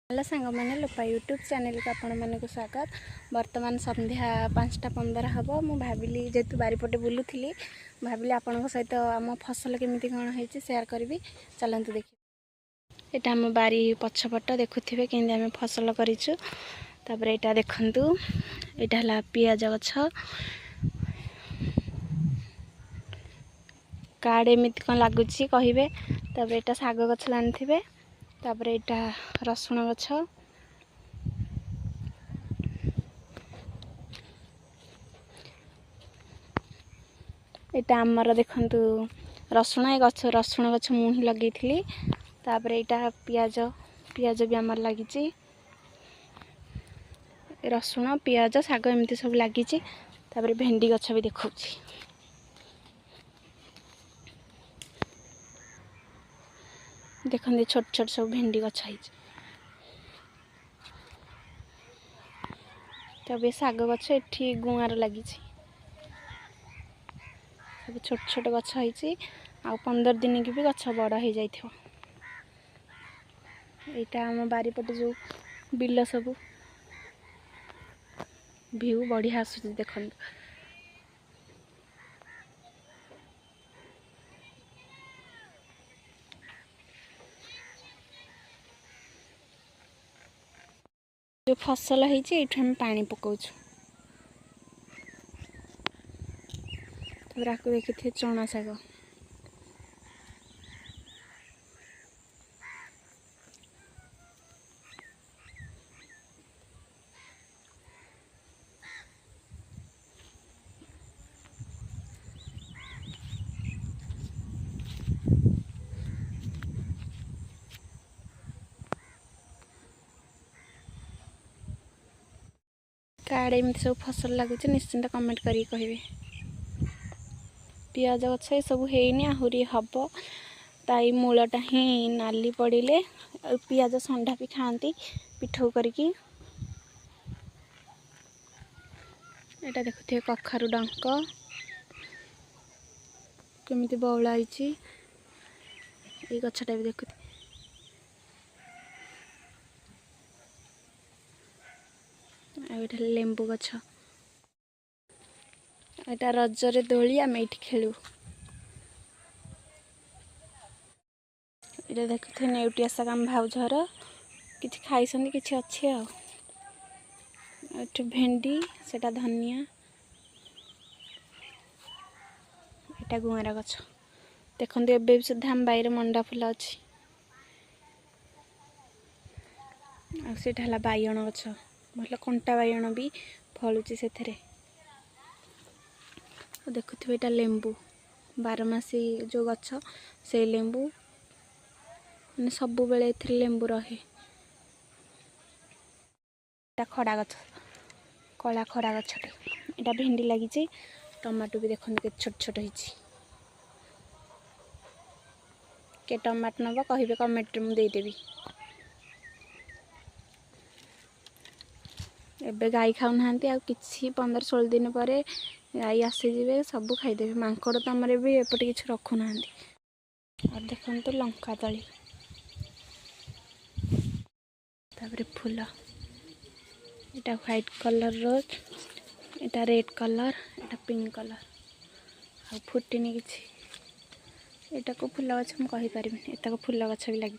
Hello सांग मैंने लोपा YouTube channel को आपण मानक स्वागत। वर्तमान संध्या 5:15 हम मु भाविली जेतु बारीपटे बुलूली भाविली आपण सहित आम फसल केमी कौन हो सेयार करी। चलतु देखिए यहाँ आम बारी पछपट देखुवे केमी आम फसल करूँ। यहाँ देखु यहाँ है पियाज गछ कार्ड एमती कौन लगुच कहे। यहाँ शाग गछ जानी तापर यहाँ रसुण गछ यहाँ आमर देखु रसुण रसुण गछ मुही लगे थी। तापर यहाँ पियाज पियाज भी आमर लगी रसुण पियाज शाग एमती सब लगी। तापर भेंडी गछ भी देखा देखते छोट छोट सब भेंडी गछ तब शाग गछ एठी गुआर लगी सब छोट छोट गछ आ 15 दिन की भी गछ बड़ हो जाए। यहाँ आम बारीपटे जो बिल सब व्यू बढ़िया आसूँ देखो। जो फसल है हम पानी पकाऊ आपको देखिए चना शाग कार्ड एमती सब फसल लगुच निश्चिंत कमेंट करी कहे। पियाज गछ सब हैनी आहरी हम ताई मूलटा ही नाली पड़े पियाज संडा भी खाती पिठौ करके। यहाँ देखुए कखारु डंक केमी बौला ये गछटा भी देखु। लेंबू गछ यहाँ रजरे दोली आम ये खेलु। ये देखुए नेउटिया शाग आम भाउजर कि खाई कि अच्छे आठ भेंडी सेटा धनिया यहाँ गुआरा गछ देखते एवं भी सुधा आम बाईरे मंडा फुल अच्छी आटा बैगण गछ भल कंटा बैगण भी फलुची से देखुए यहाँ लेंबू 12 मासी जो गछ से लेंबू मैंने सबु बेले लेंबू रहे। खड़ा गछ कला खड़ा गछटे यहाँ भेंडी लगी टमाटो भी देखते के छोट छोट के टमाटो नब कहे कमेंट में देदेवी। एबे गाई खाऊना कि 15-16 दिन पर गाई आसीजे सब खाईदेवे मांकड़ तो आमर भी एपटे किसी रखुना। और देखो तो लंका तली तापर फूल यहाँ व्हाइट कलर रोज यहाँ रेड कलर यहाँ पिंक कलर आ फुटनी कि यहाँ को फूल गछ मुझे पारिनी एतक फूल गछ भी लगी।